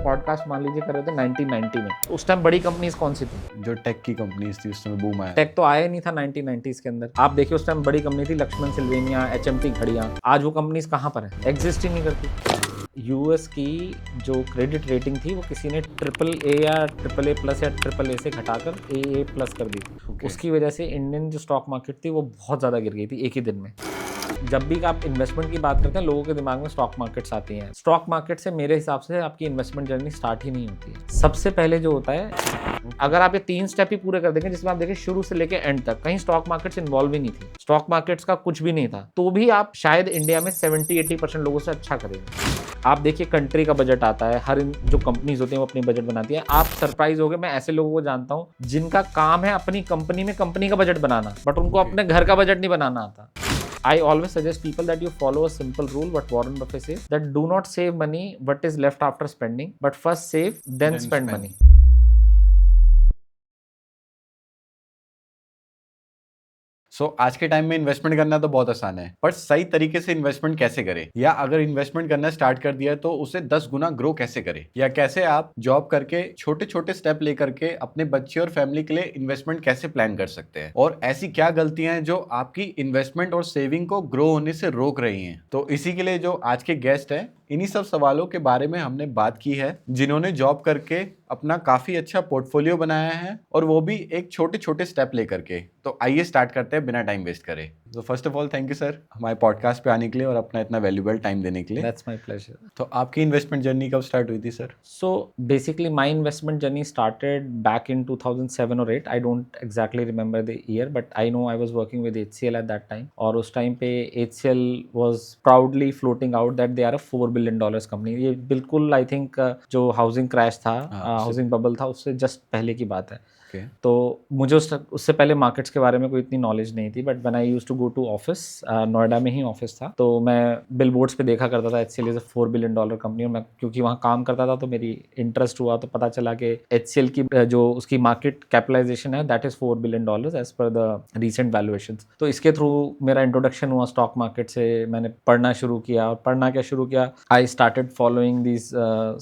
Podcast मान लीजिए कर रहे थे 1990 में, उस टाइम बड़ी कंपनीज कौन सी थी? जो टेक की कंपनीज थी उस समय बूम आया। टेक तो आया ही नहीं था 1990s के अंदर। आप देखिए उस टाइम बड़ी कंपनी थी लक्ष्मण सिल्वेनिया, एचएमटी घड़ियां। आज वो कंपनीज कहाँ पर है? एग्जिस्ट ही नहीं करती। यूएस की जो क्रेडिट रेटिंग थी वो किसी ने ट्रिपल ए या ट्रिपल ए प्लस या ट्रिपल ए से घटाकर ए प्लस कर दी थी। उसकी वजह से इंडियन जो स्टॉक मार्केट थी वो बहुत ज़्यादा गिर गई थी एक ही दिन में। जब भी आप इन्वेस्टमेंट की बात करते हैं लोगों के दिमाग में स्टॉक मार्केट्स आती हैं। स्टॉक मार्केट से मेरे हिसाब से आपकी इन्वेस्टमेंट जर्नी स्टार्ट ही नहीं होती है। सबसे पहले जो होता है, अगर आप ये 3 स्टेप ही पूरे कर देंगे, जिसमें आप देखिए शुरू से लेके एंड तक कहीं स्टॉक मार्केट्स इन्वॉल्व ही नहीं थी, स्टॉक मार्केट्स का कुछ भी नहीं था, तो भी आप शायद इंडिया में 70-80% लोगों से अच्छा करेंगे। आप देखिए कंट्री का बजट आता है, हर जो कंपनीज होती हैं वो अपनी बजट बनाती है। आप सरप्राइज हो गए, मैं ऐसे लोगों को जानता हूँ जिनका काम है अपनी कंपनी में कंपनी का बजट बनाना, बट उनको अपने घर का बजट नहीं बनाना आता। I always suggest people that you follow a simple rule, what Warren Buffett says, that do not save money what is left after spending, but first save, then spend money. आज के time में investment करना तो बहुत आसान है, पर सही तरीके से इन्वेस्टमेंट कैसे करें, या अगर इन्वेस्टमेंट करना स्टार्ट कर दिया है तो उसे 10 गुना ग्रो कैसे करें, या कैसे आप जॉब करके छोटे छोटे स्टेप लेकर के अपने बच्चे और फैमिली के लिए इन्वेस्टमेंट कैसे प्लान कर सकते हैं, और ऐसी क्या गलतियां हैं जो आपकी इन्वेस्टमेंट और सेविंग को ग्रो होने से रोक रही हैं। तो इसी के लिए जो आज के गेस्ट है, इन्हीं सब सवालों के बारे में हमने बात की है, जिन्होंने जॉब करके अपना काफी अच्छा पोर्टफोलियो बनाया है, और वो भी एक छोटे छोटे स्टेप लेकर के। तो आइए स्टार्ट करते हैं बिना टाइम वेस्ट करे। तो first of all thank you sir हमारे पॉडकास्ट पे आने के लिए और अपना इतना वैल्यूएबल टाइम देने के लिए। That's my pleasure. तो आपकी इन्वेस्टमेंट जर्नी कब स्टार्ट हुई थी sir? So basically my investment journey started back in 2007 or 8. I don't exactly remember the year, but I know I was working with HCL at that time. और उस time पे HCL was proudly floating out that they are a $4 billion company. ये बिल्कुल I think जो housing crash था, housing bubble था, उससे just पहले की बात है। तो मुझे उससे पहले मार्केट्स के बारे में कोई इतनी नॉलेज नहीं थी, but when I used to go to office, Noida में ही ऑफिस था, तो मैं बिल बोर्ड्स पे देखा करता था HCL is a $4 billion company. और मैं क्योंकि वहाँ काम करता था तो मेरी इंटरेस्ट हुआ, तो पता चला कि HCL की जो उसकी मार्केट कैपिटलाइजेशन है that is $4 billion as per the recent valuations. तो इसके थ्रू मेरा इंट्रोडक्शन हुआ स्टॉक मार्केट से। मैंने पढ़ना शुरू किया, और पढ़ना क्या शुरू किया, I started following this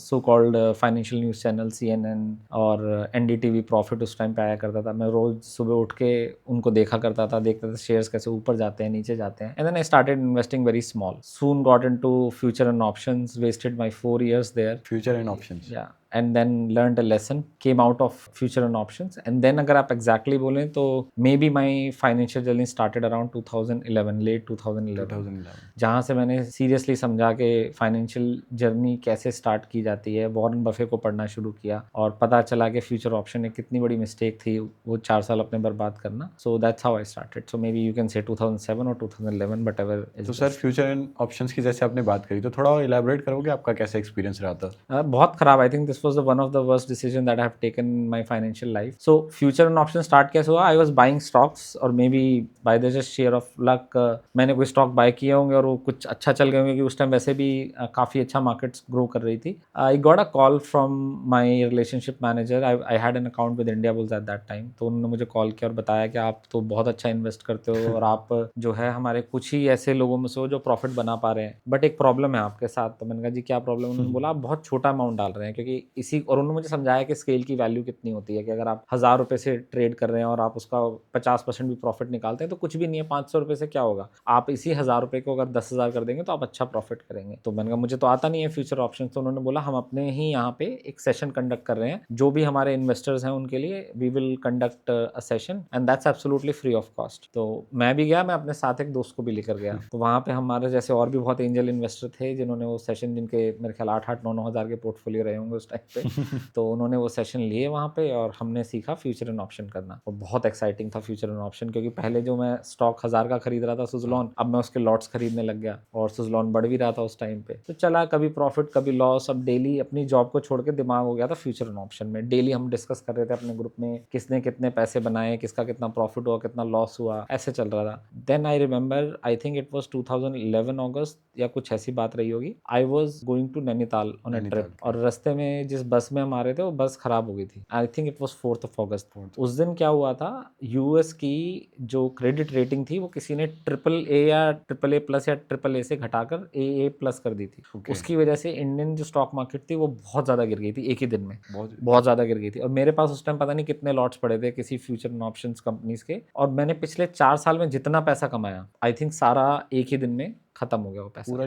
so called financial news channel CNN और NDTV प्रॉफिट उस टाइम पे आया करता था। मैं रोज सुबह उठ के उनको देखा करता था, देखता था शेयर्स कैसे ऊपर जाते हैं नीचे जाते हैं। And then I started investing very small, soon got into future and options, wasted my 4 years देयर। फ्यूचर एंड ऑप्शंस, या and then learned a lesson, came out of future and options, and then अगर आप exactly बोलें तो maybe my financial journey started around 2011, late 2011, जहाँ से मैंने seriously समझा कि financial journey कैसे start की जाती है। वॉरेन बफे को पढ़ना शुरू किया और पता चला कि future option में कितनी बड़ी mistake थी वो 4 साल अपने बर्बाद करना। So that's how I started. So maybe you can say 2007 or 2011, whatever is तो सर फ्यूचर एंड ऑप्शंस की जैसे आपने बात करी, तो थोड़ा और इलैबोरेट करोगे आपका कैसा एक्सपीरियंस रहा था? बहुत खराब। I think this was the one of the worst decision that I have taken in my financial life. So future and option start कैसे हुआ, आई वाज बाइंग स्टॉक्स, और may be by the just share of luck मैंने कोई stock bye किए होंगे और वो कुछ अच्छा चल गए होंगे, क्योंकि उस टाइम वैसे भी काफ़ी अच्छा मार्केट्स ग्रो कर रही थी। I got a call from my relationship manager. I had an account with India bulls at that time. तो उन्होंने मुझे कॉल किया और बताया कि आप तो बहुत अच्छा इन्वेस्ट करते हो और आप जो है हमारे कुछ ही ऐसे लोगों में से हो जो प्रॉफिट बना पा रहे हैं, बट एक प्रॉब्लम है आपके साथ। तो मैंने कहा जी क्या प्रॉब्लम? उन्होंने बोला आप बहुत छोटा अमाउंट डाल रहे हैं, क्योंकि इसी, और उन्होंने मुझे समझाया कि स्केल की वैल्यू कितनी होती है, कि अगर आप 1000 रुपये से ट्रेड कर रहे हैं और आप उसका 50% भी प्रॉफिट निकालते हैं तो कुछ भी नहीं है, 500 रुपये से क्या होगा। आप इसी 1000 रुपये को अगर 10,000 कर देंगे तो आप अच्छा प्रॉफिट करेंगे। तो मैंने कहा मुझे तो आता नहीं है फ्यूचर ऑप्शन। तो उन्होंने बोला हम अपने ही यहाँ पे एक सेशन कंडक्ट कर रहे हैं, जो भी हमारे इन्वेस्टर्स हैं उनके लिए we will conduct a session and that's absolutely free of cost. तो मैं भी गया, मैं अपने साथ एक दोस्त को भी लेकर गया। तो वहाँ पे हमारे जैसे और भी बहुत एंजल इन्वेस्टर थे जिन्होंने वो सेशन, जिनके मेरे ख्याल 8-9 हज़ार के पोर्टफोलियो रहे होंगे उस टाइम पे। तो उन्होंने वो सेशन लिए वहाँ पे और हमने सीखा फ्यूचर एंड ऑप्शन करना। और बहुत एक्साइटिंग था फ्यूचर एंड ऑप्शन, क्योंकि पहले जो मैं स्टॉक 1000 का खरीद रहा था सुजलॉन, अब मैं उसके लॉट्स खरीदने लग गया और सुजलॉन बढ़ भी रहा था उस टाइम पे। तो चला, कभी प्रॉफिट कभी लॉस। अब डेली अपनी जॉब को छोड़ के दिमाग हो गया था फ्यूचर एंड ऑप्शन में। डेली हम डिस्कस कर रहे थे अपने ग्रुप में किसने कितने पैसे बनाए, किसका कितना प्रॉफिट हुआ, कितना लॉस हुआ, ऐसे चल रहा था। Then I remember, I think it was 2011 अगस्त या कुछ ऐसी बात रही होगी। I was going to Nainital on a trip, और रास्ते में जिस बस में हम आ रहे थे वो बस खराब हो गई थी। आई think it was 4th of August। उस दिन क्या हुआ था, यूएस की जो क्रेडिट रेटिंग थी वो किसी ने AAA या AAA+ या AAA से घटाकर AA+ कर दी थी। उसकी वजह से इंडियन जो स्टॉक मार्केट थी वो बहुत ज़्यादा गिर गई थी एक ही दिन में, बहुत ज़्यादा गिर गई थी। और मेरे पास उस टाइम पता नहीं कितने लॉट्स पड़े थे किसी फ्यूचर एंड ऑप्शंस कंपनीज के, और मैंने पिछले 4 साल में जितना पैसा कमाया आई थिंक सारा एक ही दिन में खत्म हो गया वो पैसा, पूरा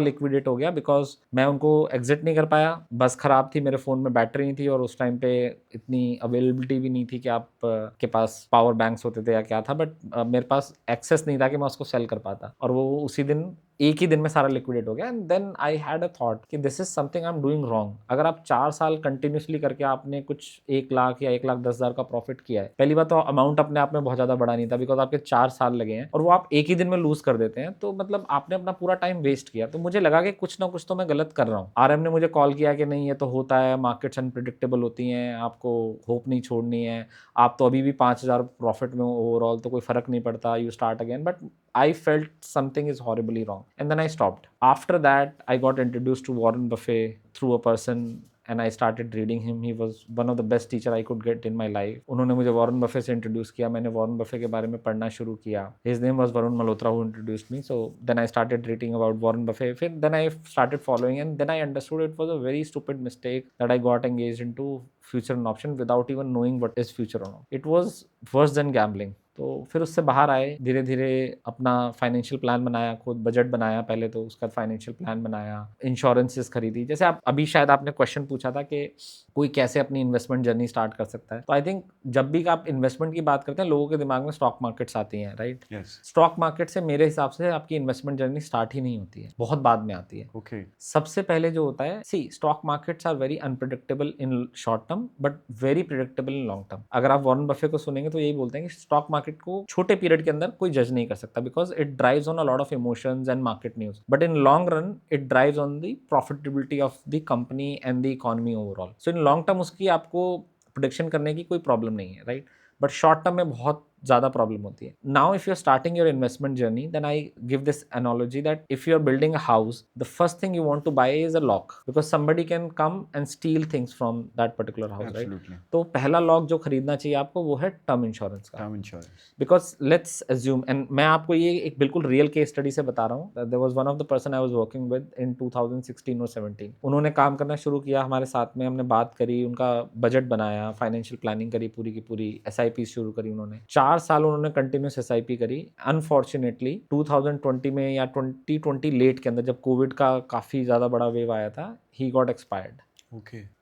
लिक्विडेट हो गया बिकॉज मैं उनको एग्जिट नहीं कर पाया। बस खराब थी, मेरे फ़ोन में बैटरी नहीं थी और उस टाइम पे इतनी अवेलेबिलिटी भी नहीं थी कि आप के पास पावर बैंक्स होते थे या क्या था, बट मेरे पास एक्सेस नहीं था कि मैं उसको सेल कर पाता, और वो उसी दिन एक ही दिन में सारा लिक्विडेट हो गया। And then I had a thought कि this is something I am doing wrong. अगर आप 4 साल कंटिन्यूसली करके आपने कुछ 1 लाख या 1,10,000 का प्रॉफिट किया है, पहली बात तो अमाउंट अपने आप में बहुत ज़्यादा बड़ा नहीं था बिकॉज आपके 4 साल लगे हैं और वो आप एक ही दिन में लूज कर देते हैं, तो मतलब आपने अपना पूरा टाइम वेस्ट किया। तो मुझे लगा कि कुछ ना कुछ तो मैं गलत कर रहा हूँ। आरएम ने मुझे कॉल किया कि नहीं ये तो होता है, मार्केट्स अनप्रिडिक्टेबल होती हैं, आपको होप नहीं छोड़नी है, आप तो अभी भी 5,000 प्रॉफिट में हो ओवरऑल, तो कोई फर्क नहीं पड़ता, you start again. But I felt something is horribly wrong, and then I stopped. After that, I got introduced to Warren Buffett through a person, and I started reading him. He was one of the best teacher I could get in my life. उन्होंने मुझे Warren Buffett से introduce किया, मैंने Warren Buffett के बारे में पढ़ना शुरू किया। His name was Varun Malhotra who introduced me. So then I started reading about Warren Buffett. फिर then I started following, and then I understood it was a very stupid mistake that I got engaged into future and option without even knowing what is future or not. It was worse than gambling. तो फिर उससे बाहर आए, धीरे धीरे अपना financial plan बनाया, खुद बजट बनाया पहले, तो उसका फाइनेंशियल प्लान बनाया, इंश्योरेंसेस खरीदी। जैसे आप अभी शायद आपने क्वेश्चन पूछा था कि कोई कैसे अपनी इन्वेस्टमेंट जर्नी स्टार्ट कर सकता है, तो आई थिंक जब भी आप इन्वेस्टमेंट की बात करते हैं लोगों के दिमाग में स्टॉक मार्केट्स आती हैं, राइट? स्टॉक मार्केट से मेरे हिसाब से आपकी इन्वेस्टमेंट जर्नी स्टार्ट ही नहीं होती है, बहुत बाद में आती है। सबसे पहले जो होता है, see stock markets are very unpredictable in short term but very predictable in long term. अगर आप वॉरेन बफे को सुनेंगे तो यही बोलते हैं कि स्टॉक मार्केट को छोटे पीरियड के अंदर कोई जज नहीं कर सकता because it drives on a lot of emotions and market news, but in long run it drives on the profitability of the company and the economy overall. So in long term उसकी आपको prediction करने की कोई problem नहीं है, right? But short term में बहुत ज़्यादा प्रॉब्लम होती है। Now if you are starting your investment journey, then I give this analogy that if you are building a house, the first thing you want to buy is a lock because somebody can come and steal things from that particular house, right? तो पहला lock जो खरीदना चाहिए आपको वो है term insurance का। Because let's assume, and मैं आपको ये एक बिल्कुल रियल केस स्टडी से बता रहा हूँ। There was one of the person I was working with in 2016 और 17। उन्होंने काम करना शुरू किया हमारे साथ में, हमने बात करी, उनका बजट बनाया, फाइनेंशियल प्लानिंग करी, पूरी की पूरी SIP शुरू करी उन्होंने। 4 साल उन्होंने कंटिन्यूस SIP करी। अनफॉर्चुनेटली 2020 में या 2020 लेट के अंदर जब कोविड का काफ़ी ज़्यादा बड़ा वेव आया था, ही गॉट एक्सपायर्ड।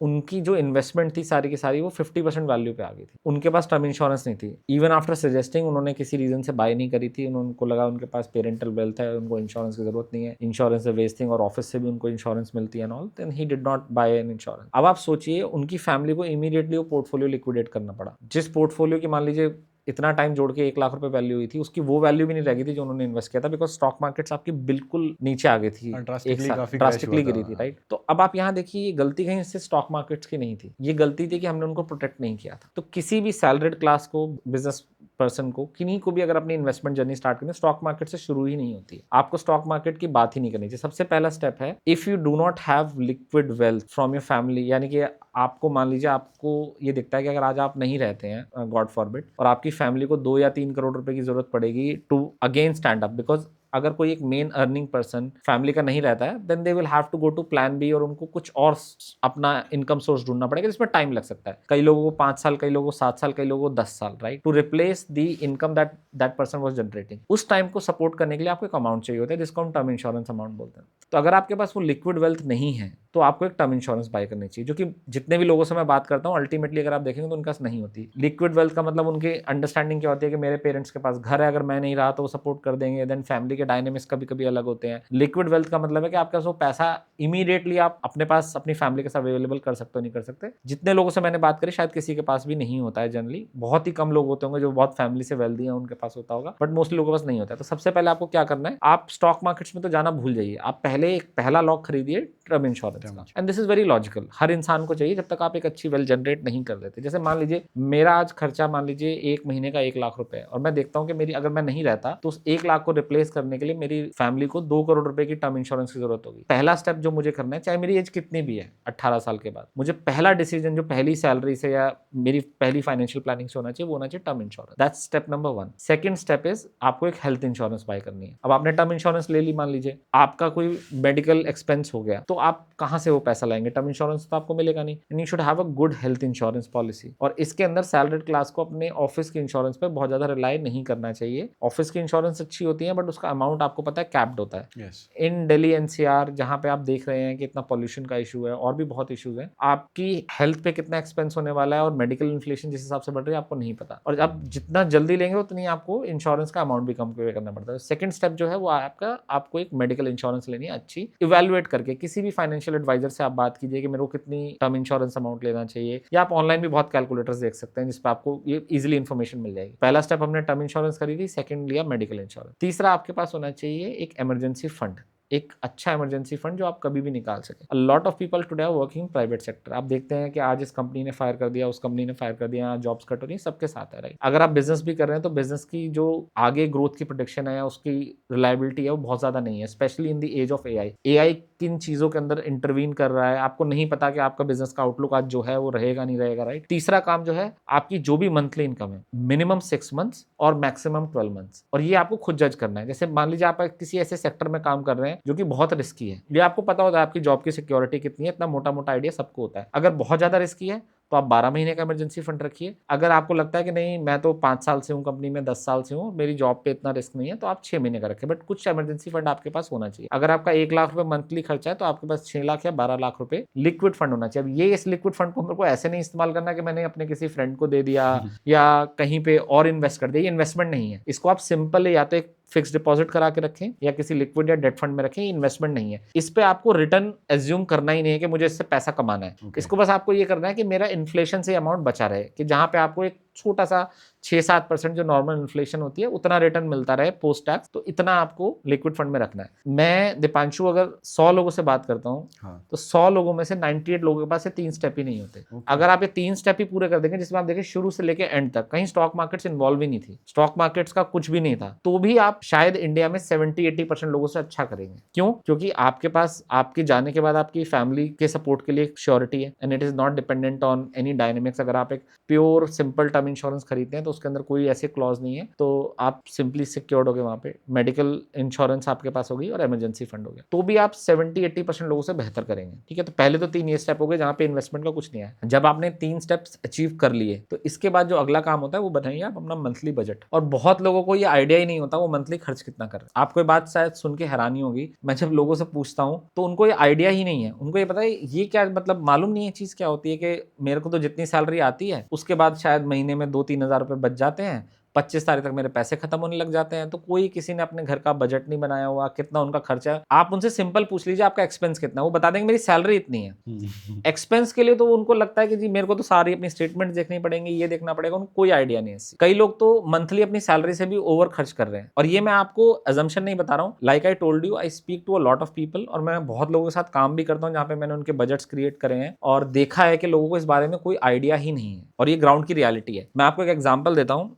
उनकी जो इन्वेस्टमेंट थी सारी की सारी वो 50% वैल्यू पे आ गई थी। उनके पास टर्म इंश्योरेंस नहीं थी। इवन आफ्टर सजेस्टिंग उन्होंने किसी रीजन से बाय नहीं करी थी। उनको लगा उनके पास पेरेंटल वेल्थ है, उनको इंश्योरेंस की जरूरत नहीं है, इंश्योरेंस से वेस्टिंग और ऑफिस से भी उनको इंश्योरेंस मिलती है all, then he did not buy an insurance. अब आप सोचिए उनकी फैमिली को इमीडिएटली वो पोर्टफोलियो लिक्विडेट करना पड़ा। जिस पोर्टफोलियो की मान लीजिए इतना टाइम जोड़ के 1 लाख रुपए वैल्यू हुई थी, उसकी वो वैल्यू भी नहीं रह गई थी जो उन्होंने इन्वेस्ट किया था बिकॉज स्टॉक मार्केट्स आपकी बिल्कुल नीचे आ गई थी, ड्रास्टिकली गिरी थी, राइट? तो अब आप यहाँ देखिए ये गलती कहीं से स्टॉक मार्केट्स की नहीं थी, ये गलती थी कि हमने उनको प्रोटेक्ट नहीं किया था। तो किसी भी सैलरीड क्लास को, बिजनेस पर्सन को, किन्हीं को भी अगर अपनी इन्वेस्टमेंट जर्नी स्टार्ट करनी, स्टॉक मार्केट से शुरू ही नहीं होती है। आपको स्टॉक मार्केट की बात ही नहीं करनी चाहिए। सबसे पहला स्टेप है, if you do not have liquid wealth from your family, यानी कि आपको मान लीजिए आपको ये दिखता है कि अगर आज आप नहीं रहते हैं, गॉड फॉरबिड, और आपकी फैमिली को 2 या 3 करोड़ रुपए की जरूरत पड़ेगी to again stand up, because अगर कोई एक मेन अर्निंग पर्सन फैमिली का नहीं रहता है, then they will have to go to plan B, और उनको कुछ और अपना इनकम सोर्स ढूंढना पड़ेगा जिसमें टाइम लग सकता है। कई लोगों को 5 साल, कई लोगों को 7 साल, कई लोगों को 10 साल, right, to replace the income that person was generating. उस टाइम को सपोर्ट करने के लिए आपको एक अमाउंट चाहिए होता है जिसको हम टर्म इंश्योरेंस अमाउंट बोलते हैं। तो अगर आपके पास वो लिक्विड वेल्थ नहीं है तो आपको एक टर्म इंश्योरेंस बाय करनी चाहिए, जो कि जितने भी लोगों से मैं बात करता हूँ अल्टीमेटली अगर आप देखेंगे तो उनके पास नहीं होती। लिक्विड वेल्थ का मतलब उनकी अंडरस्टैंडिंग क्या होती है कि मेरे पेरेंट्स के पास घर है, अगर मैं नहीं रहा तो वो सपोर्ट कर देंगे। देन फैमिली के डायनेमिक्स कभी कभी अलग होते हैं। लिक्विड वेल्थ का मतलब है कि आपके पास वो पैसा इमीडिएटली आप अपने पास अपनी फैमिली के साथ अवेलेबल कर सकते हो, नहीं कर सकते। जितने लोगों से मैंने बात करी शायद किसी के पास भी नहीं होता है, जनरली बहुत ही कम लोग होते होंगे जो बहुत फैमिली से वेल्दी हैं उनके पास होता होगा, बट मोस्टली लोगों के पास नहीं होता है। तो सबसे पहले आपको क्या करना है, आप स्टॉक मार्केट्स में तो जाना भूल जाइए, आप पहले एक पहला लॉक खरीदिए टर्म इंश्योरेंस का। And this is very logical, हर इंसान को चाहिए जब तक आप एक अच्छी वेल्थ जनरेट नहीं कर देते। जैसे मान लीजिए मेरा आज खर्चा मान लीजिए 1 महीने का 1 लाख रुपए है, और मैं देखता हूँ कि मेरी अगर मैं नहीं रहता तो उस 1 लाख को रिप्लेस करने करने के लिए मेरी फैमिली को 2 करोड़ रुपए की टर्म इंश्योरेंस की जरूरत होगी। पहला स्टेप जो मुझे करना है, चाहे मेरी एज कितनी भी है 18 साल के बाद, मुझे पहला डिसीजन जो पहली सैलरी से या मेरी पहली फाइनेंशियल प्लानिंग से होना चाहिए वो होना चाहिए term insurance. That's step number 1। Second step is आपको एक हेल्थ इंश्योरेंस बाय करनी है। अब आपने टर्म इंश्योरेंस ले ली, मान लीजिए आपका कोई मेडिकल एक्सपेंस हो गया, तो आप कहां से वो पैसा लाएंगे? टर्म इंश्योरेंस तो आपको मिलेगा नहीं। And you should have a good health insurance policy. और इसके अंदर सैलरीड क्लास को अपने ऑफिस की इंश्योरेंस पे बहुत ज्यादा रिलाई नहीं करना चाहिए। ऑफिस की इंश्योरेंस अच्छी होती है बट उसका अमाउंट आपको पता है कैप्ड होता है। yes. इन दिल्ली एनसीआर जहां पे आप देख रहे हैं कि इतना पॉल्यूशन का इशू है और भी बहुत इश्यूज हैं, आपकी हेल्थ पे कितना एक्सपेंस होने वाला है और मेडिकल इन्फ्लेशन जिस हिसाब से बढ़ रही है आपको नहीं पता। और आप जितना जल्दी लेंगे उतनी आपको इंश्योरेंस का अमाउंट भी कम पे करना पड़ता है। सेकंड स्टेप जो है वो आपको एक मेडिकल इंश्योरेंस लेनी है अच्छी, इवैल्यूएट करके। किसी भी फाइनेंशियल एडवाइजर से आप बात कीजिए कि मेरे को कितनी टर्म इंश्योरेंस अमाउंट लेना चाहिए, या आप ऑनलाइन भी बहुत कैलकुलेटर्स देख सकते हैं जिस पर आपको ये इजीली इन्फॉर्मेशन मिल जाएगी। पहला स्टेप हमने टर्म इंश्योरेंस करी थी, सेकंड लिया मेडिकल इंश्योरेंस। तीसरा आपके पास होना चाहिए एक इमरजेंसी फंड, एक अच्छा इमरजेंसी फंड जो आप कभी भी निकाल सके। A lot of people today are working private sector. आप देखते हैं कि आज इस कंपनी ने फायर कर दिया, उस कंपनी ने फायर कर दिया, जॉब्स कट हो रही है, सबके साथ है, राइट। अगर आप बिजनेस भी कर रहे हैं तो बिजनेस की जो आगे ग्रोथ की प्रोडिक्शन है या उसकी रिलायबिलिटी है वो बहुत ज्यादा नहीं है, specially in the age of AI. AI किन चीजों के अंदर इंटरवीन कर रहा है, आपको नहीं पता कि आपका बिजनेस का आउटलुक आज जो है वो रहेगा नहीं रहेगा, राइट। तीसरा काम जो है आपकी जो भी मंथली इनकम है, मिनिमम 6 मंथ्स और मैक्सिमम 12 मंथ्स, और ये आपको खुद जज करना है। जैसे मान लीजिए आप किसी ऐसे सेक्टर में काम कर रहे हैं जो कि बहुत रिस्की है, ये आपको पता होता है आपकी जॉब की सिक्योरिटी कितनी है, इतना मोटा मोटा आइडिया सबको होता है। अगर बहुत ज्यादा रिस्की है तो आप 12 महीने का इमरजेंसी फंड रखिए। अगर आपको लगता है कि नहीं मैं तो 5 साल से हूँ कंपनी में, 10 साल से हूँ, मेरी जॉब पे इतना रिस्क नहीं है, तो आप 6 महीने का रखें, बट कुछ इमरजेंसी फंड आपके पास होना चाहिए। अगर आपका 1 लाख रुपए मंथली खर्चा है तो आपके पास 6 लाख या 12 लाख रुपए लिक्विड फंड होना चाहिए। अब ये इस लिक्विड फंड को मेरे को ऐसे नहीं इस्तेमाल करना कि मैंने अपने किसी फ्रेंड को दे दिया या कहीं पे और इन्वेस्ट कर दिया, ये इन्वेस्टमेंट नहीं है। इसको आप सिंपल या तो एक फिक्स डिपॉजिट करा के रखें या किसी लिक्विड या डेट फंड में रखें, इन्वेस्टमेंट नहीं है। इस पे आपको रिटर्न एज्यूम करना ही नहीं है कि मुझे इससे पैसा कमाना है। इसको बस आपको ये करना है कि मेरा इन्फ्लेशन से अमाउंट बचा रहे, कि जहां पे आपको एक छोटा सा 6-7% जो नॉर्मल इन्फ्लेशन होती है उतना रिटर्न मिलता रहे पोस्ट टैक्स, तो इतना आपको लिक्विड फंड में रखना है। मैं दीपांशु अगर 100 लोगों से बात करता हूँ तो 100 लोगों में से 98 लोगों के पास ये 3 स्टेप ही नहीं होते। अगर आप ये 3 स्टेप ही पूरे कर देंगे, जिसमें आप देखिए शुरू से लेके एंड तक कहीं स्टॉक मार्केट्स इन्वॉल्व ही नहीं थी, स्टॉक मार्केट्स का कुछ भी नहीं था, तो भी आप शायद इंडिया में 70-80% लोगों से अच्छा करेंगे। क्यों? क्योंकि आपके पास आपके जाने के बाद आपकी फैमिली के सपोर्ट के लिए एक श्योरिटी है and it is not dependent on any dynamics. अगर आप एक प्योर सिंपल टर्म इंश्योरेंस खरीदते हैं तो उसके अंदर कोई ऐसे क्लॉज नहीं है, तो आप सिंपली सिक्योर्ड हो गए। वहां पे मेडिकल इंश्योरेंस आपके पास होगी और इमरजेंसी फंड हो गया, तो भी आप 70-80% लोगों से बेहतर करेंगे। ठीक है, तो पहले तो 3 ये स्टेप हो गए जहां पे इन्वेस्टमेंट का कुछ नहीं है। जब आपने 3 स्टेप्स अचीव कर लिए तो इसके बाद जो अगला काम होता है वो बनाइए आप अपना मंथली बजट। और बहुत लोगों को ये आइडिया ही नहीं होता वो मंथली खर्च कितना कर रहे हैं। आपको ये बात शायद सुन के हैरानी होगी, मैं जब लोगों से पूछता हूँ तो उनको ये आइडिया ही नहीं है। उनको ये पता है ये क्या, मतलब मालूम नहीं है चीज क्या होती है कि मेरे को तो जितनी सैलरी आती है उसके बाद शायद महीने में 2-3 हज़ार रुपए बच जाते हैं, 25 तारीख तक मेरे पैसे खत्म होने लग जाते हैं। तो कोई किसी ने अपने घर का बजट नहीं बनाया हुआ, कितना उनका खर्चा है। आप उनसे सिंपल पूछ लीजिए आपका एक्सपेंस कितना है, वो बता देंगे मेरी सैलरी इतनी है। एक्सपेंस के लिए तो उनको लगता है कि जी मेरे को तो सारी अपनी स्टेटमेंट देखनी पड़ेंगी, ये देखना पड़ेगा, उनको कोई आइडिया नहीं है। कई लोग तो मंथली अपनी सैलरी से भी ओवर खर्च कर रहे हैं, और ये मैं आपको अजम्पशन नहीं बता रहा हूँ। Like I told you, I speak to a lot of people, और मैं बहुत लोगों के साथ काम भी करता हूँ जहाँ पे मैंने उनके बजट्स क्रिएट करे हैं और देखा है कि लोगों को इस बारे में कोई आइडिया ही नहीं है, और ये ग्राउंड की रियलिटी है। मैं आपको एक एग्जाम्पल देता हूँ।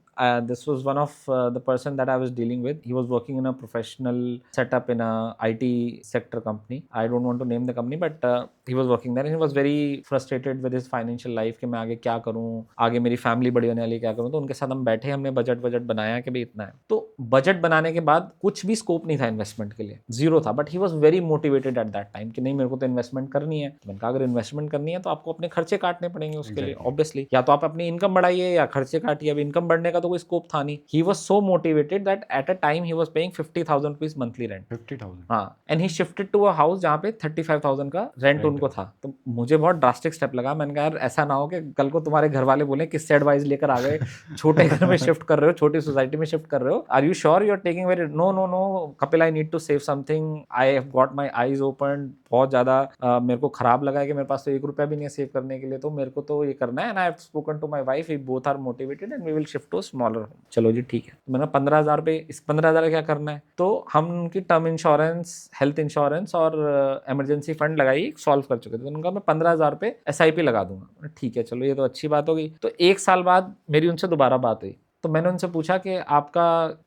This was one of the person that I was dealing with. He was working in a professional setup in a IT sector company. I don't want to name the company, but he was working there and he was very frustrated with his financial life कि मैं आगे क्या करूँ, आगे मेरी family बड़ी होने वाली क्या करूँ। तो उनके साथ हम बैठे, हमने बजट बनाया कि भाई इतना है। तो बजट बनाने के बाद कुछ भी स्कोप नहीं था इन्वेस्टमेंट के लिए, जीरो था, but he was very motivated at that time कि नहीं मेरे को तो इन्वेस्टमेंट करनी है। मैंने कहा अगर इन्वेस्टमेंट करनी है तो आपको अपने खर्चे काटने पड़ेंगे उसके लिए, ऑब्वियसली। या तो आप अपनी इनकम बढ़ाइए या खर्चे काटिए। अब इनकम बढ़ने का तो कोई स्कोप था नहीं। He was so motivated that at a time he was paying 50,000 rupees monthly rent. 50,000? हाँ, and he shifted to a house जहाँ पे 35,000 का रेंट उनको था। तो मुझे बहुत ड्रास्टिक स्टेप लगा। मैंने कहा यार ऐसा ना हो कि कल को तुम्हारे घर वाले बोले किससे एडवाइस लेकर आ गए, छोटे घर में शिफ्ट कर रहे हो, छोटी सोसाइटी में शिफ्ट कर रहे हो, are you sure you are taking very, no Kapil, I need to save something, I have got my eyes open. बहुत ज्यादा मेरे को खराब लगा है कि मेरे पास तो 1 रुपया भी नहीं है सेव करने के लिए, तो मेरे को तो ये करना है। And I have spoken to my wife, we both are motivated and we will shift to smaller home. चलो जी ठीक है। तो मैंने 15,000 रुपये, इस 15,000 क्या करना है, तो हम उनकी टर्म इंश्योरेंस, हेल्थ इंश्योरेंस और इमरजेंसी फंड लगाई, सॉल्व कर चुके थे। तो उनका मैं 15,000 रुपये SIP लगा दूंगा। ठीक है चलो ये तो अच्छी बात हो गई। तो 1 साल बाद मेरी उनसे दोबारा बात हुई। तो मैंने उनसे पूछा कि आपका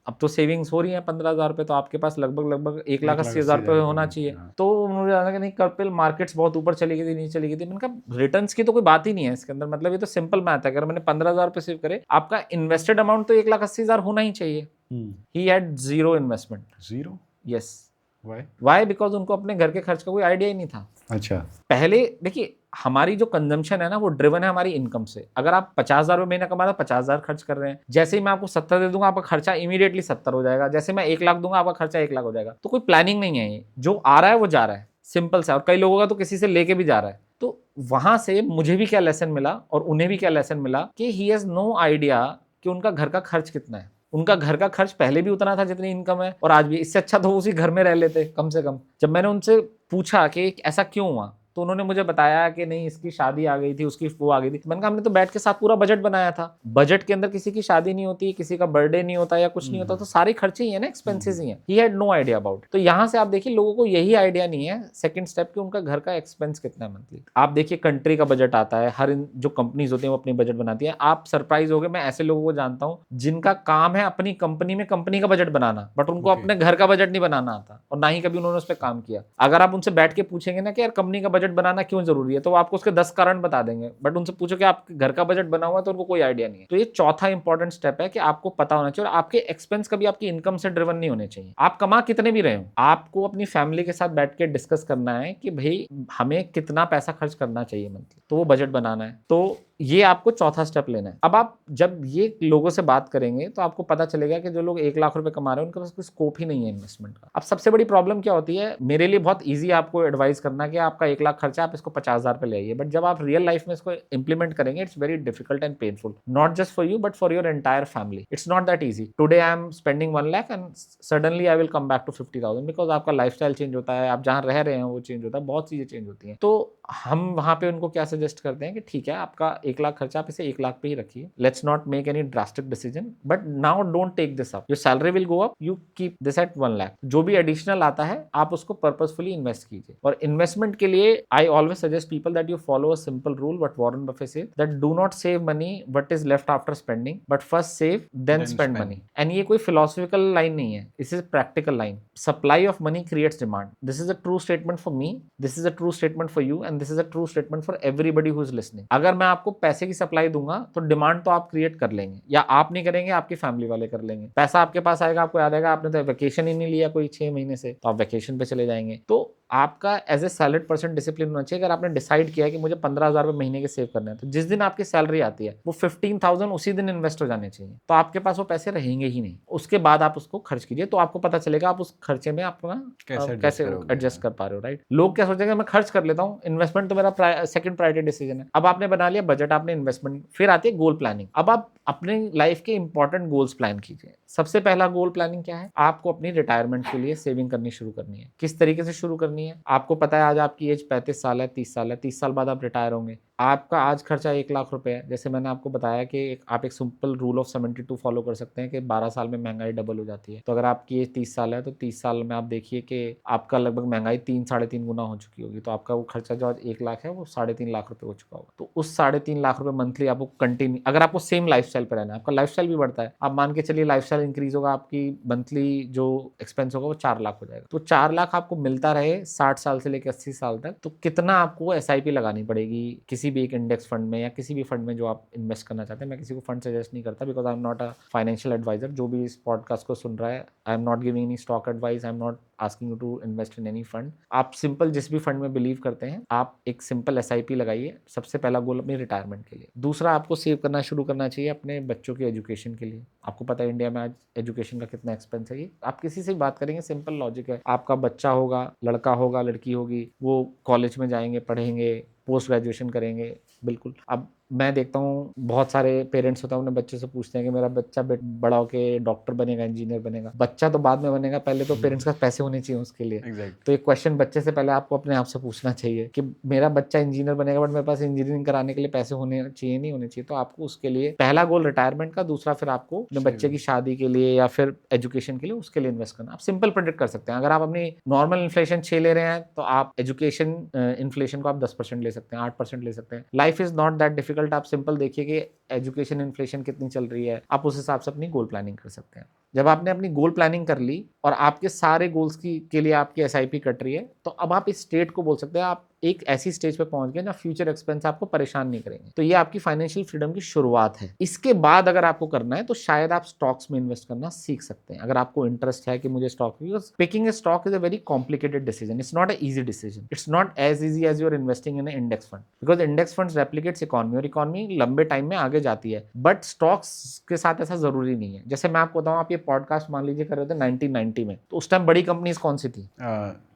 अब तो सेविंग्स हो रही है 15,000 रुपये, तो आपके पास लगभग 1,80,000 रुपये होना चाहिए। हाँ। तो उन्होंने बताया कि नहीं कपिल, मार्केट्स बहुत ऊपर चली गई थी, नीचे चली गई थी। मैंने कहा रिटर्न्स की तो कोई बात ही नहीं है इसके अंदर, मतलब ये तो सिंपल मैथ है। अगर मैंने 15,000 रुपये सेव करे, आपका इन्वेस्टेड अमाउंट तो 1,80,000 होना ही चाहिए। He had zero investment. Zero? Yes. Why? Why? Because उनको अपने घर के खर्च का कोई आइडिया ही नहीं था। अच्छा। पहले देखिए, हमारी जो कंजम्पशन है ना, वो ड्रिवन है हमारी इनकम से। अगर आप 50,000 रुपये महीना कमा रहे हो, 50,000 खर्च कर रहे हैं। जैसे ही मैं आपको 70 दे दूंगा, आपका खर्चा इमीडिएटली 70 हो जाएगा। जैसे मैं 1 लाख दूंगा, आपका खर्चा 1 लाख हो जाएगा। तो कोई प्लानिंग नहीं है, ये जो आ रहा है वो जा रहा है, सिंपल सा। और कई लोगों का तो किसी से लेके भी जा रहा है। तो वहां से मुझे भी क्या लेसन मिला और उन्हें भी क्या लेसन मिला कि ही हैज नो आइडिया कि उनका घर का खर्च कितना है। उनका घर का खर्च पहले भी उतना था जितनी इनकम है, और आज भी। इससे अच्छा तो वो उसी घर में रह लेते कम से कम। जब मैंने उनसे पूछा कि ऐसा क्यों हुआ, तो उन्होंने मुझे बताया कि नहीं, इसकी शादी आ गई थी, उसकी वो आ गई थी। मैंने कहा हमने तो बैठ के साथ पूरा बजट बनाया था। बजट के अंदर किसी की शादी नहीं होती, किसी का बर्थडे नहीं होता या कुछ नहीं होता, तो सारे खर्चे ही है ना, एक्सपेंसेस ही है। He had no idea about. तो यहाँ से आप देखिए, लोगों को यही आइडिया नहीं है सेकंड स्टेप कि उनका घर का एक्सपेंस कितना है मंथली। आप देखिए, कंट्री का बजट आता है, हर जो कंपनीज होती है वो अपनी बजट बनाती है। आप सरप्राइज हो गए, मैं ऐसे लोगों को जानता हूँ जिनका काम है अपनी कंपनी में कंपनी का बजट बनाना, बट उनको अपने घर का बजट नहीं बनाना आता, और ना ही कभी उन्होंने उस पर काम किया। अगर आप उनसे बैठ के पूछेंगे ना कि यार कंपनी का बजट बनाना क्यों जरूरी है, तो आपको उसके 10 कारण बता देंगे। बट उनसे पूछो कि आपके घर का बजट बना हुआ है, तो उनको कोई आइडिया नहीं है। तो ये चौथा इंपॉर्टेंट स्टेप है कि आपको पता होना चाहिए। और आपके एक्सपेंस कभी आपकी इनकम से ड्रिवन नहीं होने चाहिए। आप कमा कितने भी रहे हो, आपको अपनी फैमिली के साथ बैठ के डिस्कस करना है कि भाई हमें कितना पैसा खर्च करना चाहिए मंथली, तो वो बजट बनाना है। तो ये आपको चौथा स्टेप लेना है। अब आप जब ये लोगों से बात करेंगे तो आपको पता चलेगा कि जो लोग 1 लाख रुपए कमा रहे हैं, उनके पास कोई स्कोप ही नहीं है इन्वेस्टमेंट का। अब सबसे बड़ी प्रॉब्लम क्या होती है, मेरे लिए बहुत ईजी आपको एडवाइस करना कि आपका 1 लाख खर्चा, आप इसको 50,000 पे ले आइए। बट जब आप रियल लाइफ में इसको इंप्लीमेंट करेंगे, it's very difficult and painful, not just for you but for your entire family. It's not that easy. Today I am spending 1 lakh and suddenly I will come back to 50,000, because आपका lifestyle change होता है, आप जहाँ रह रहे हैं वो change होता है, बहुत चीजें चेंज होती हैं। तो हम वहां पे उनको क्या सजेस्ट करते हैं कि ठीक है, आपका 1 लाख खर्चा, आप इसे 1 लाख पे ही रखिए। Let's not make any drastic decision, but now don't take this up. Your salary will go up, you keep this at 1 lakh. जो भी एडिशनल आता है, आप उसको पर्पसफुली इन्वेस्ट कीजिए। और इन्वेस्टमेंट के लिए I always suggest people that you follow a simple rule what Warren Buffett said, that do not save money what is left after spending, but first save then spend money. And ये कोई philosophical line नहीं है, this is practical line. Supply of money creates demand. This is a true statement for me, this is a true statement for you, and this is a true statement for everybody who is listening. अगर मैं आपको पैसे की supply दूंगा तो demand तो आप create कर लेंगे, या आप नहीं करेंगे, आपकी फैमिली वाले कर लेंगे। पैसा आपके पास आएगा, आपको याद आएगा आपने तो वैकेशन ही नहीं लिया कोई 6 महीने से, तो आप वैकेशन पे चले जाएंगे। तो आपका as a salaried person discipline होना चाहिए। अगर आपने डिसाइड किया कि मुझे 15,000 रुपए महीने के सेव करने हैं, तो जिस दिन आपकी सैलरी आती है वो 15,000 उसी दिन इन्वेस्ट हो जाने चाहिए। तो आपके पास वो पैसे रहेंगे ही नहीं, उसके बाद आप उसको खर्च कीजिए, तो आपको पता चलेगा आप उस खर्चे में अपना कैसे एडजस्ट कर पा रहे हो। राइट? लोग क्या सोचेंगे, मैं खर्च कर लेता हूँ, इन्वेस्टमेंट तो मेरा सेकंड प्रायोरिटी डिसीजन है। अब आपने बना लिया बजट, आपने इन्वेस्टमेंट, फिर आती है गोल प्लानिंग। अब आप अपने लाइफ के इंपॉर्टेंट गोल्स प्लान कीजिए। सबसे पहला गोल प्लानिंग क्या है, आपको अपनी रिटायरमेंट के लिए सेविंग करनी शुरू करनी है। किस तरीके से शुरू करनी है, आपको पता है आज आपकी एज 35 साल है, 30 साल है, 30 साल बाद आप रिटायर होंगे। आपका आज खर्चा 1 लाख रुपए है। जैसे मैंने आपको बताया कि आप एक सिंपल रूल ऑफ 72 फॉलो कर सकते हैं कि 12 साल में महंगाई डबल हो जाती है। तो अगर आपकी एज 30 साल है, तो 30 साल में आप देखिए कि आपका लगभग महंगाई 3-3.5 गुना हो चुकी होगी। तो आपका वो खर्चा जो आज 1 लाख है, वो 3.5 लाख रुपए हो चुका होगा। तो उस 3.5 लाख रुपए मंथली आपको कंटिन्यू, अगर आपको सेम लाइफस्टाइल पर रहना है, आपका लाइफस्टाइल भी बढ़ता है, आप मान के चलिए लाइफस्टाइल इंक्रीज होगा, आपकी मंथली जो एक्सपेंस होगा वो 4 लाख हो जाएगा। तो 4 लाख आपको मिलता रहे 60 साल से लेकर 80 साल तक, तो कितना आपको SIP लगानी पड़ेगी किसी भी एक इंडेक्स फंड में या किसी भी फंड में जो आप इन्वेस्ट करना चाहते हैं। मैं किसी को फंड सजेस्ट नहीं करता, because I am not a financial adviser. जो भी इस पॉडकास्ट को सुन रहा है, I am not giving any stock advice, I am not asking you to invest in any fund. आप सिंपल जिस भी फंड में बिलीव करते हैं, आप एक सिंपल SIP लगाइए। सबसे पहला गोल अपनी रिटायरमेंट के लिए। दूसरा, आपको सेव करना शुरू करना चाहिए अपने बच्चों की एजुकेशन के लिए। आपको पता है इंडिया में आज एजुकेशन का कितना एक्सपेंस है। ये आप किसी से बात करेंगे, सिंपल लॉजिक है। आपका बच्चा होगा, लड़का होगा, लड़की होगी, वो कॉलेज में जाएंगे, पढ़ेंगे, पोस्ट ग्रेजुएशन करेंगे, बिल्कुल। अब मैं देखता हूँ बहुत सारे पेरेंट्स होता है, अपने बच्चे से पूछते हैं कि मेरा बच्चा बड़ा होके डॉक्टर बनेगा, इंजीनियर बनेगा। बच्चा तो बाद में बनेगा, पहले तो पेरेंट्स का पैसे होने चाहिए उसके लिए। तो एक क्वेश्चन बच्चे से पहले आपको अपने आप से पूछना चाहिए कि मेरा बच्चा इंजीनियर बनेगा, बट मेरे पास इंजीनियरिंग कराने के लिए पैसे होने चाहिए, नहीं होने चाहिए। तो आपको उसके लिए पहला गोल रिटायरमेंट का, दूसरा फिर आपको अपने बच्चे की शादी के लिए या फिर एजुकेशन के लिए उसके लिए इन्वेस्ट करना। आप सिंपल प्रेडिक्ट कर सकते हैं। अगर आप अपनी नॉर्मल इन्फ्लेशन 6 ले रहे हैं, तो आप एजुकेशन इन्फ्लेशन को आप 10% ले सकते हैं, 8% ले सकते हैं। Life is not that difficult. आप सिंपल देखिए कि एजुकेशन इन्फ्लेशन कितनी चल रही है, आप उस हिसाब से अपनी गोल प्लानिंग कर सकते हैं। जब आपने अपनी गोल प्लानिंग कर ली और आपके सारे गोल्स के लिए आपकी एसआईपी कट रही है, तो अब आप इस स्टेट को बोल सकते हैं आप एक ऐसी स्टेज पे पहुंच गए जहाँ फ्यूचर एक्सपेंस आपको परेशान नहीं करेंगे। तो ये आपकी फाइनेंशियल फ्रीडम की शुरुआत है। इसके बाद अगर आपको करना है तो शायद आप स्टॉक्स में इन्वेस्ट करना सीख सकते हैं, अगर आपको इंटरेस्ट है कि मुझे stock, because picking a stock is a very complicated decision, it's not a easy decision, it's not as easy as you're investing in index fund, because index fund replicates economy और economy लंबे time में आगे जाती है, but stocks के साथ ऐसा जरूरी नहीं है। जैसे मैं आपको बताऊं, आप ये पॉडकास्ट मान लीजिए कर रहे थे 1990 में, तो उस टाइम बड़ी कंपनीज कौन सी थी?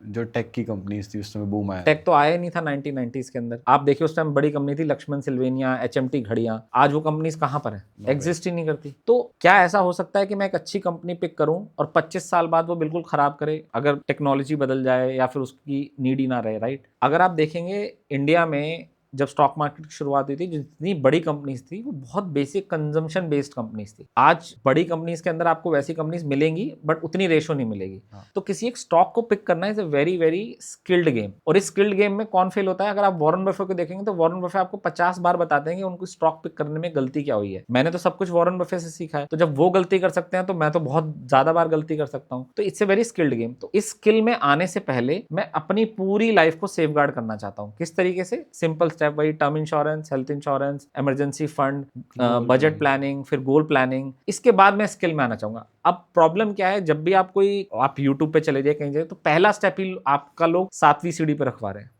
जो टेक की कंपनीज थी उस समय बूम आया। टेक तो आया नहीं था 1990s के अंदर। आप देखिए उस टाइम बड़ी कंपनी थी लक्ष्मण सिल्वेनिया, एचएमटी घड़ियां, आज वो कंपनीज कहां पर है? एग्जिस्ट ही नहीं करती। तो क्या ऐसा हो सकता है कि मैं एक अच्छी कंपनी पिक करूं और 25 साल बाद वो बिल्कुल खराब करे, अगर टेक्नोलॉजी बदल जाए या फिर उसकी नीड ही ना रहे, राइट? अगर आप देखेंगे इंडिया में जब स्टॉक मार्केट की शुरुआत हुई थी, जितनी बड़ी कंपनीज थी वो बहुत बेसिक कंजम्पशन बेस्ड कंपनीज थी। आज बड़ी कंपनीज के अंदर आपको वैसी कंपनीज मिलेंगी बट उतनी रेशो नहीं मिलेगी। तो किसी एक स्टॉक को पिक करना is a very very skilled game, और इस स्किल्ड गेम में कौन फेल होता है? अगर आप वॉरेन बफे को देखेंगे तो वॉरेन बफे आपको 50 बार बताते हैं कि उनको स्टॉक पिक करने में गलती क्या हुई है। मैंने तो सब कुछ वॉरेन बफे से सीखा है, तो जब वो गलती कर सकते हैं तो मैं तो बहुत ज्यादा बार गलती कर सकता हूँ। तो it's a very skilled game. तो इस स्किल में आने से पहले मैं अपनी पूरी लाइफ को सेफगार्ड करना चाहता हूँ। किस तरीके से? सिंपल स्टेप, वही term insurance, health insurance, emergency fund, budget planning, फिर गोल प्लानिंग। इसके बाद मैं स्किल में आना चाहूंगा। अब प्रॉब्लम क्या है, जब भी आप यूट्यूब पे चले जाए कहीं जाए, तो पहला स्टेप ही आपका लोग 7वीं सीढ़ी पे रखवा रहे हैं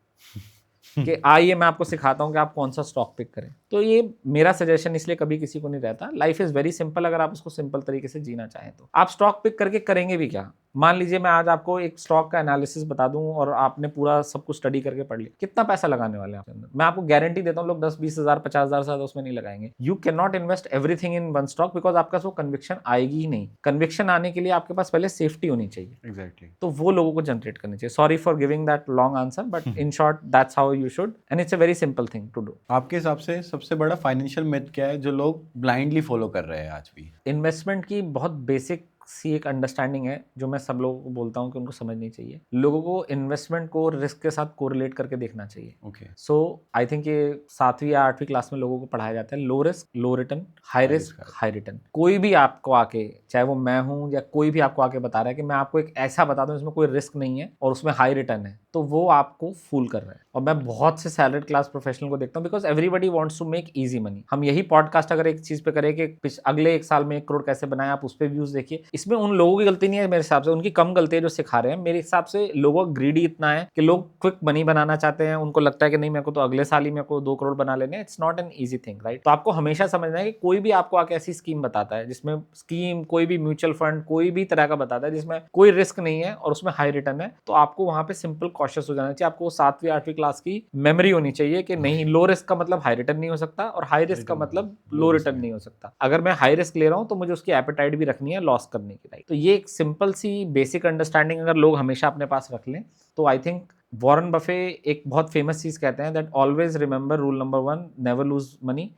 कि आइए मैं आपको सिखाता हूं कि आप कौन सा स्टॉक पिक करें। तो ये मेरा सजेशन इसलिए कभी किसी को नहीं रहता। लाइफ इज वेरी सिंपल, अगर आप उसको सिंपल तरीके से जीना चाहें तो। आप स्टॉक पिक करके करेंगे भी क्या? मान लीजिए मैं आज आपको एक स्टॉक का एनालिसिस बता दूं और आपने पूरा सब कुछ स्टडी करके पढ़ लिया, कितना पैसा लगाने वाले हैं आपके अंदर? मैं आपको गारंटी देता हूं लोग 10-20 हज़ार 50 हज़ार से ज्यादा उसमें नहीं लगाएंगे। You can not invest everything in one stock, because आपका वो कन्विक्शन आएगी ही नहीं। कन्विक्शन आने के लिए आपके पास पहले सेफ्टी होनी चाहिए। एग्जैक्टली। तो वो लोगों को जनरेट करनी चाहिए। Sorry for giving that long answer, but in short that's how you should, and it's a very simple thing to do. आपके हिसाब से सबसे बड़ा फाइनेंशियल मिथ क्या है जो लोग ब्लाइंडली फॉलो कर रहे हैं आज भी? इन्वेस्टमेंट की बहुत बेसिक सी एक अंडरस्टैंडिंग है जो मैं सब लोगों को बोलता हूँ कि उनको समझनी चाहिए। लोगों को इन्वेस्टमेंट को रिस्क के साथ कोरिलेट करके देखना चाहिए। ओके। सो आई थिंक ये 7वीं या 8वीं क्लास में लोगों को पढ़ाया जाता है, low risk low return, high risk high return. कोई भी आपको आके, चाहे वो मैं हूँ या कोई भी आपको आके बता रहा है कि मैं आपको एक ऐसा बता दूं जिसमें कोई रिस्क नहीं है और उसमें हाई रिटर्न है, तो वो आपको फूल कर रहा है। और मैं बहुत से सैलरीड क्लास प्रोफेशनल को देखता हूँ, because everybody wants to make easy money. हम यही पॉडकास्ट अगर एक चीज पे करें कि अगले 1 साल में 1 करोड़ कैसे बनाए, आप उस पर व्यूज देखिए, इसमें उन लोगों की गलती नहीं है मेरे हिसाब से, उनकी कम गलती है जो सिखा रहे हैं। मेरे हिसाब से लोगों का ग्रीडी इतना है कि लोग क्विक मनी बनाना चाहते हैं, उनको लगता है कि नहीं मेरे को तो अगले साल ही मेरे को 2 करोड़ बना लेने। It's not an easy thing, right? तो आपको हमेशा समझना है कि कोई भी आपको आके ऐसी स्कीम बताता है जिसमें स्कीम, कोई भी म्यूचुअल फंड, कोई भी तरह का बताता है जिसमें कोई रिस्क नहीं है और उसमें हाई रिटर्न है, तो आपको वहां पे सिंपल कॉशियस हो जाना चाहिए। आपको 7वीं 8वीं क्लास की मेमोरी होनी चाहिए कि नहीं, लो रिस्क का मतलब हाई रिटर्न नहीं हो सकता और हाई रिस्क का मतलब लो रिटर्न नहीं हो सकता। अगर मैं हाई रिस्क ले रहा हूं तो मुझे उसकी एपेटाइट भी रखनी है लॉस करने की, राइट? तो ये एक सिंपल सी बेसिक अंडरस्टैंडिंग अगर लोग हमेशा अपने पास रख लें तो आई थिंक वॉरेन बफे एक बहुत फेमस चीज कहते हैं that always remember rule number 1, never lose money,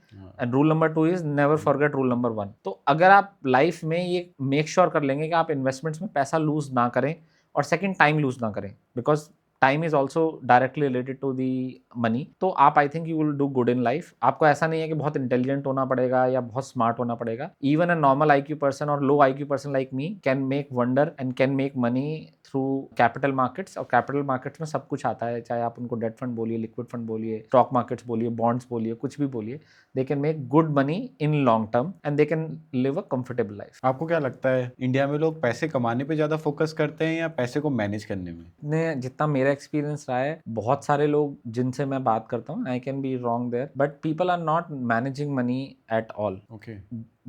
and rule number 2 is never forget rule number 1। तो अगर आप लाइफ में ये मेक श्योर कर लेंगे कि आप इन्वेस्टमेंट्स में पैसा लूज ना करें और सेकंड टाइम लूज ना करें, because time is also directly related to the money, तो आप I think you will do good in life. आपको ऐसा नहीं है कि बहुत इंटेलिजेंट होना पड़ेगा या बहुत स्मार्ट होना पड़ेगा। Even a normal IQ person और लो IQ person like me can make wonder and can make money through capital markets. और कैपिटल मार्केट्स में सब कुछ आता है, चाहे आप उनको डेट फंड बोलिए, लिक्विड फंड बोलिए, स्टॉक मार्केट्स बोलिए, बॉन्ड्स बोलिए, कुछ भी बोलिए, they can make good money in long term and they can live a comfortable life. आपको क्या लगता है इंडिया में लोग पैसे कमाने पे ज्यादा फोकस करते हैं या पैसे को मैनेज करने में? ने जितना मेरा एक्सपीरियंस रहा है, बहुत सारे लोग जिनसे मैं बात करता हूँ, I can be wrong there, but people are not managing money at all. Okay.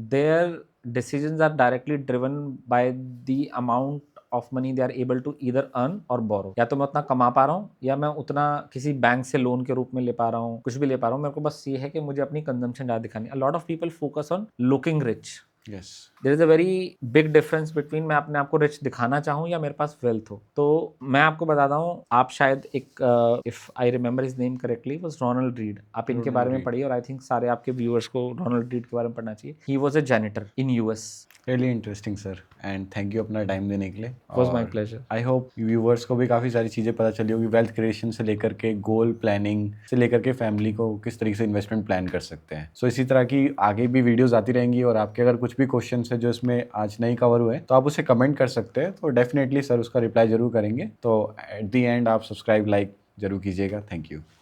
Their decisions are directly driven by the amount of money they are able to either earn or borrow। या तो मैं उतना कमा पा रहा हूँ या मैं उतना किसी बैंक से लोन के रूप में ले पा रहा हूँ, कुछ भी ले पा रहा हूँ। मेरे को बस ये है कि मुझे अपनी कंजम्पशन ज़्यादा दिखानी है। A lot of people focus on looking rich। Yes. There is a very big difference between मैं अपने आप को रिच दिखाना चाहूँ या मेरे पास वेल्थ हो। तो मैं आपको बताता हूँ, आप शायद एक if I remember his name correctly was Ronald Reid. आप इनके बारे में पढ़िए और आई थिंक सारे आपके व्यूअर्स को रोनाल्ड रीड के बारे में पढ़ना चाहिए। He was a janitor in US। Really interesting sir, and thank you अपना टाइम देने के लिए। Was my pleasure. I hope viewers को भी काफ़ी सारी चीज़ें पता चली होगी, वेल्थ क्रिएशन से लेकर के गोल प्लानिंग से लेकर के फैमिली को किस तरीके से इन्वेस्टमेंट प्लान कर सकते हैं। सो इसी तरह की आगे भी वीडियोस आती रहेंगी, और आपके अगर कुछ भी क्वेश्चन है जो इसमें आज नहीं कवर हुए तो आप उसे कमेंट कर सकते हैं, तो डेफिनेटली सर उसका रिप्लाई जरूर करेंगे। तो एट दी एंड आप सब्सक्राइब लाइक जरूर कीजिएगा। Thank you.